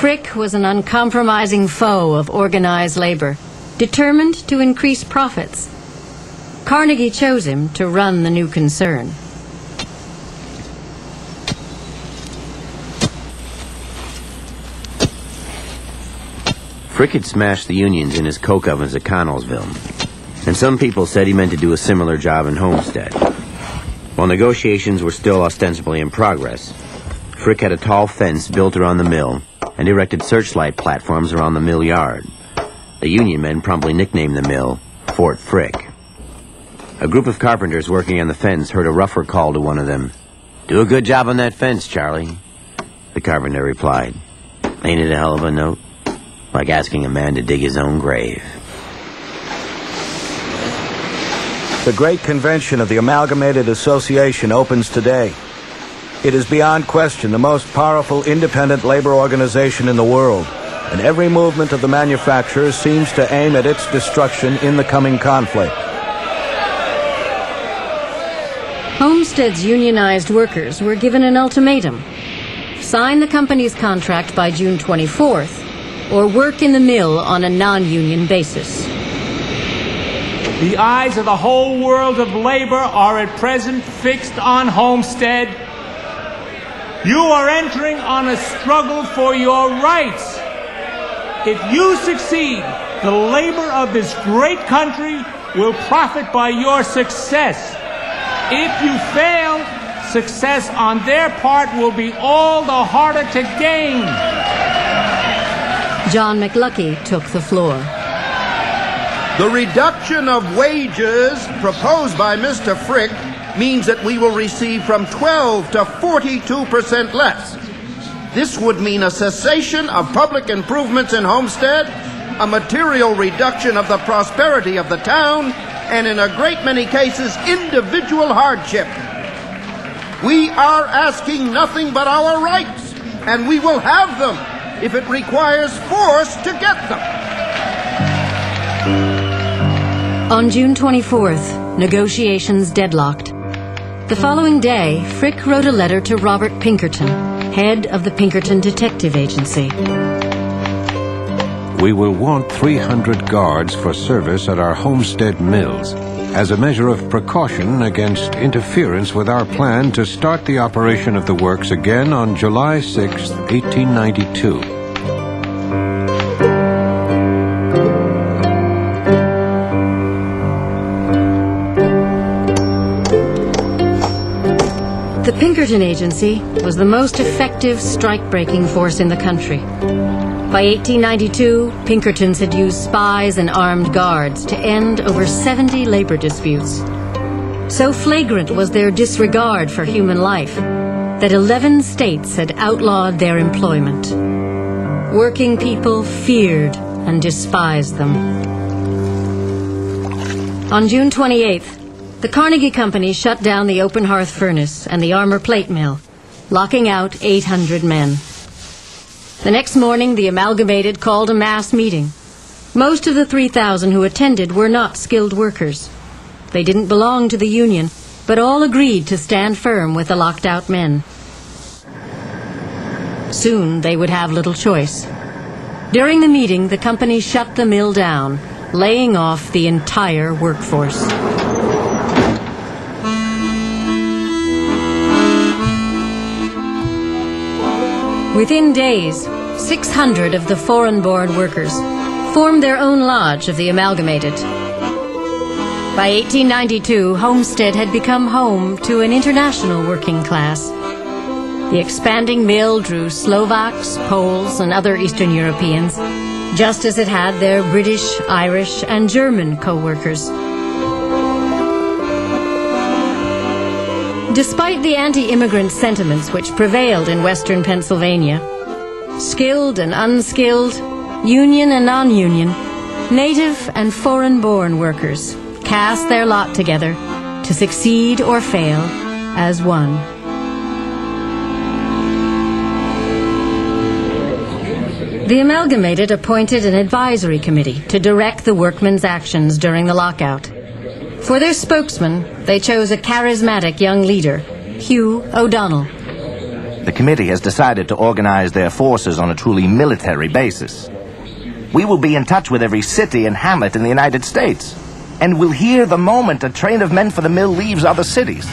Frick was an uncompromising foe of organized labor, determined to increase profits. Carnegie chose him to run the new concern. Frick had smashed the unions in his coke ovens at Connellsville, and some people said he meant to do a similar job in Homestead. While negotiations were still ostensibly in progress, Frick had a tall fence built around the mill and erected searchlight platforms around the mill yard. The union men promptly nicknamed the mill Fort Frick. A group of carpenters working on the fence heard a rougher call to one of them. "Do a good job on that fence, Charlie." The carpenter replied, "Ain't it a hell of a note? Like asking a man to dig his own grave." The great convention of the Amalgamated Association opens today. It is beyond question the most powerful independent labor organization in the world, and every movement of the manufacturers seems to aim at its destruction in the coming conflict. Homestead's unionized workers were given an ultimatum: sign the company's contract by June 24th, or work in the mill on a non-union basis. The eyes of the whole world of labor are at present fixed on Homestead. You are entering on a struggle for your rights. If you succeed, the labor of this great country will profit by your success. If you fail, success on their part will be all the harder to gain. John McLucky took the floor. The reduction of wages proposed by Mr. Frick means that we will receive from 12 to 42% less. This would mean a cessation of public improvements in Homestead, a material reduction of the prosperity of the town, and in a great many cases, individual hardship. We are asking nothing but our rights, and we will have them if it requires force to get them. On June 24th, negotiations deadlocked. The following day, Frick wrote a letter to Robert Pinkerton, head of the Pinkerton Detective Agency. We will want 300 guards for service at our Homestead mills as a measure of precaution against interference with our plan to start the operation of the works again on July 6, 1892. The Pinkerton Agency was the most effective strike-breaking force in the country. By 1892, Pinkertons had used spies and armed guards to end over 70 labor disputes. So flagrant was their disregard for human life that 11 states had outlawed their employment. Working people feared and despised them. On June 28th, the Carnegie Company shut down the open hearth furnace and the armor plate mill, locking out 800 men. The next morning, the Amalgamated called a mass meeting. Most of the 3,000 who attended were not skilled workers. They didn't belong to the union, but all agreed to stand firm with the locked-out men. Soon, they would have little choice. During the meeting, the company shut the mill down, laying off the entire workforce. Within days, 600 of the foreign-born workers formed their own lodge of the Amalgamated. By 1892, Homestead had become home to an international working class. The expanding mill drew Slovaks, Poles, and other Eastern Europeans, just as it had their British, Irish, and German co-workers. Despite the anti-immigrant sentiments which prevailed in western Pennsylvania, skilled and unskilled, union and non-union, native and foreign-born workers cast their lot together to succeed or fail as one. The Amalgamated appointed an advisory committee to direct the workmen's actions during the lockout. For their spokesman, they chose a charismatic young leader, Hugh O'Donnell. The committee has decided to organize their forces on a truly military basis. We will be in touch with every city and hamlet in the United States, and will hear the moment a train of men for the mill leaves other cities.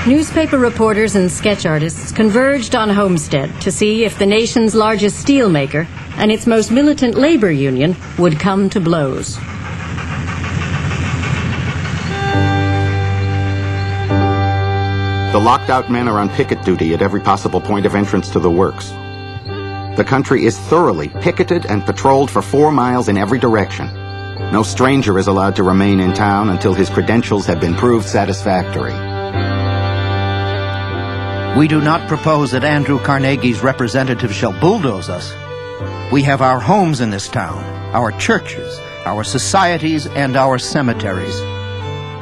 Newspaper reporters and sketch artists converged on Homestead to see if the nation's largest steelmaker and its most militant labor union would come to blows. The locked-out men are on picket duty at every possible point of entrance to the works. The country is thoroughly picketed and patrolled for 4 miles in every direction. No stranger is allowed to remain in town until his credentials have been proved satisfactory. We do not propose that Andrew Carnegie's representatives shall bulldoze us. We have our homes in this town, our churches, our societies, and our cemeteries.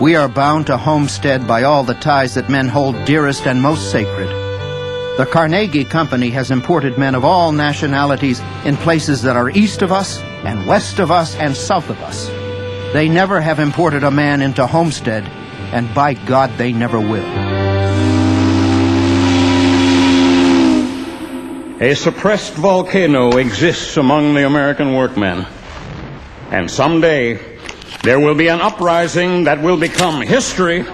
We are bound to Homestead by all the ties that men hold dearest and most sacred. The Carnegie Company has imported men of all nationalities in places that are east of us, and west of us, and south of us. They never have imported a man into Homestead, and by God, they never will. A suppressed volcano exists among the American workmen. And someday, there will be an uprising that will become history.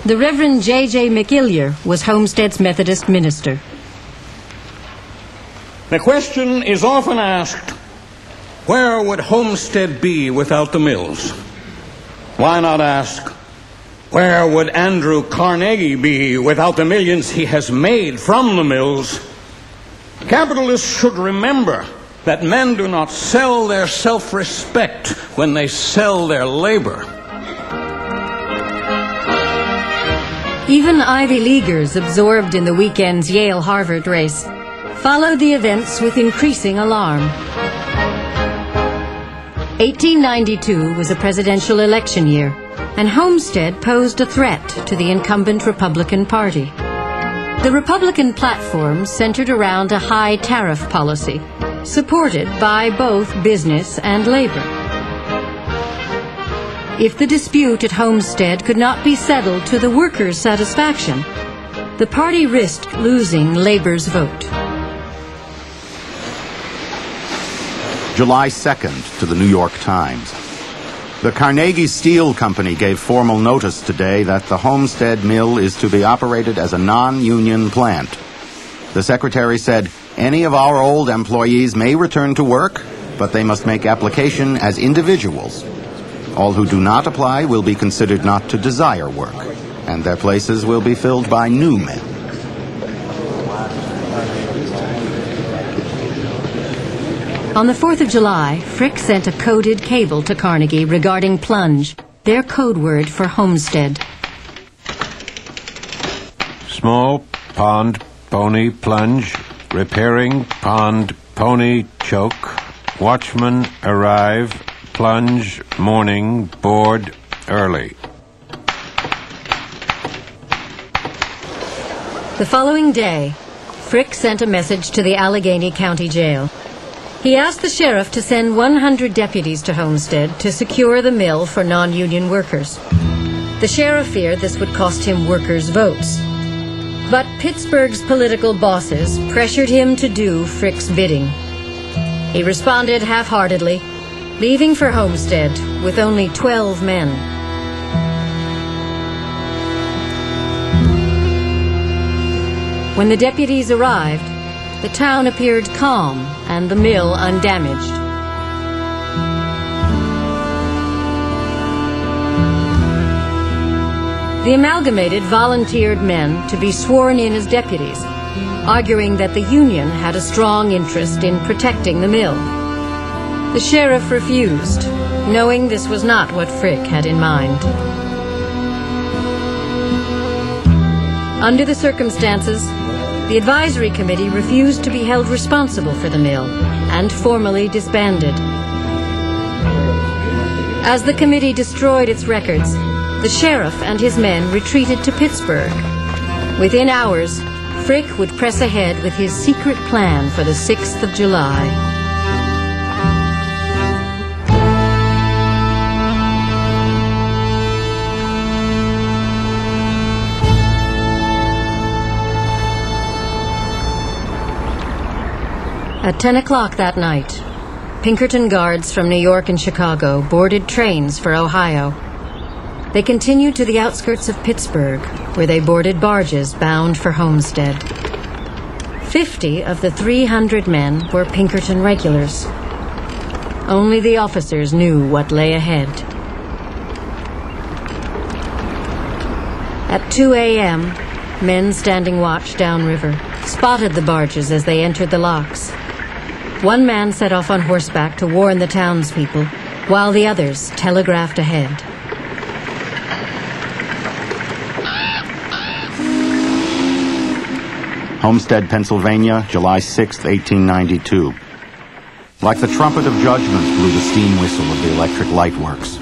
The Reverend J.J. McIllier was Homestead's Methodist minister. The question is often asked, where would Homestead be without the mills? Why not ask, where would Andrew Carnegie be without the millions he has made from the mills? Capitalists should remember that men do not sell their self-respect when they sell their labor. Even Ivy Leaguers absorbed in the weekend's Yale-Harvard race followed the events with increasing alarm. 1892 was a presidential election year, and Homestead posed a threat to the incumbent Republican Party. The Republican platform centered around a high tariff policy, supported by both business and labor. If the dispute at Homestead could not be settled to the workers' satisfaction, the party risked losing labor's vote. July 2nd to the New York Times. The Carnegie Steel Company gave formal notice today that the Homestead Mill is to be operated as a non-union plant. The secretary said, any of our old employees may return to work, but they must make application as individuals. All who do not apply will be considered not to desire work, and their places will be filled by new men. On the 4th of July, Frick sent a coded cable to Carnegie regarding plunge, their code word for Homestead. Small pond pony plunge, repairing pond pony choke, watchman arrive, plunge morning, board early. The following day, Frick sent a message to the Allegheny County Jail. He asked the sheriff to send 100 deputies to Homestead to secure the mill for non-union workers. The sheriff feared this would cost him workers' votes. But Pittsburgh's political bosses pressured him to do Frick's bidding. He responded half-heartedly, leaving for Homestead with only 12 men. When the deputies arrived, the town appeared calm and the mill undamaged. The Amalgamated volunteered men to be sworn in as deputies, arguing that the union had a strong interest in protecting the mill. The sheriff refused, knowing this was not what Frick had in mind. Under the circumstances, the advisory committee refused to be held responsible for the mill and formally disbanded. As the committee destroyed its records, the sheriff and his men retreated to Pittsburgh. Within hours, Frick would press ahead with his secret plan for the 6th of July. At 10 o'clock that night, Pinkerton guards from New York and Chicago boarded trains for Ohio. They continued to the outskirts of Pittsburgh, where they boarded barges bound for Homestead. 50 of the 300 men were Pinkerton regulars. Only the officers knew what lay ahead. At 2 a.m., men standing watch downriver spotted the barges as they entered the locks. One man set off on horseback to warn the townspeople, while the others telegraphed ahead. Homestead, Pennsylvania, July 6, 1892. Like the trumpet of judgment blew the steam whistle of the electric light works.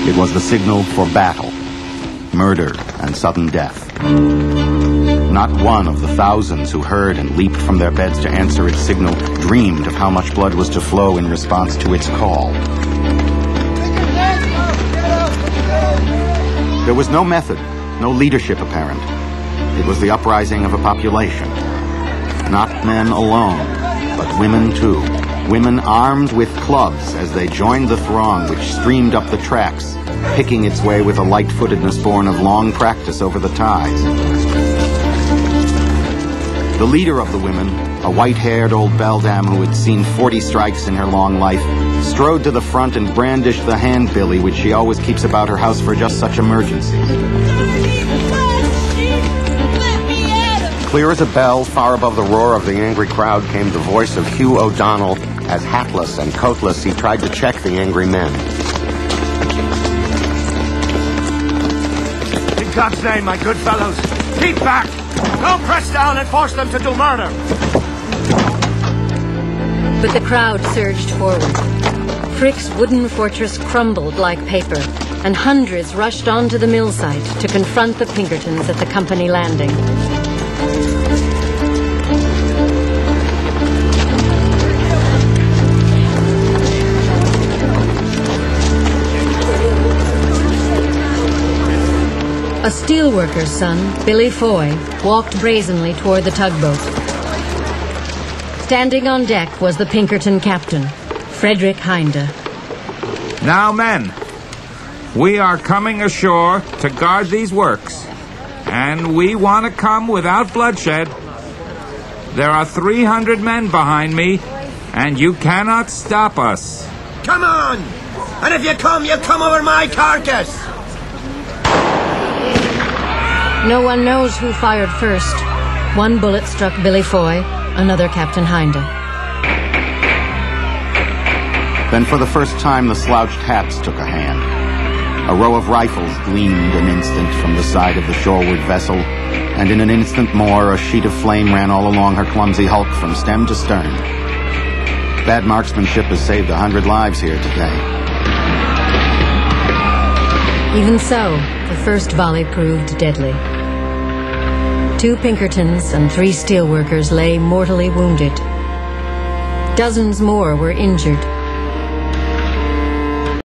It was the signal for battle, murder, and sudden death. Not one of the thousands who heard and leaped from their beds to answer its signal dreamed of how much blood was to flow in response to its call. There was no method, no leadership apparent. It was the uprising of a population. Not men alone, but women too. Women armed with clubs as they joined the throng which streamed up the tracks, picking its way with a light-footedness born of long practice over the ties. The leader of the women, a white-haired old beldam who had seen 40 strikes in her long life, strode to the front and brandished the hand billy which she always keeps about her house for just such emergencies. Clear as a bell, far above the roar of the angry crowd, came the voice of Hugh O'Donnell as, hatless and coatless, he tried to check the angry men. In God's name, my good fellows, keep back! Don't press down and force them to do murder! But the crowd surged forward. Frick's wooden fortress crumbled like paper, and hundreds rushed onto the mill site to confront the Pinkertons at the company landing. A steelworker's son, Billy Foy, walked brazenly toward the tugboat. Standing on deck was the Pinkerton captain, Frederick Hinde. Now, men, we are coming ashore to guard these works, and we want to come without bloodshed. There are 300 men behind me, and you cannot stop us. Come on! And if you come over my carcass! No one knows who fired first. One bullet struck Billy Foy, another Captain Hinde. Then for the first time the slouched hats took a hand. A row of rifles gleamed an instant from the side of the shoreward vessel, and in an instant more a sheet of flame ran all along her clumsy hulk from stem to stern. Bad marksmanship has saved 100 lives here today. Even so, the first volley proved deadly. 2 Pinkertons and 3 steelworkers lay mortally wounded. Dozens more were injured.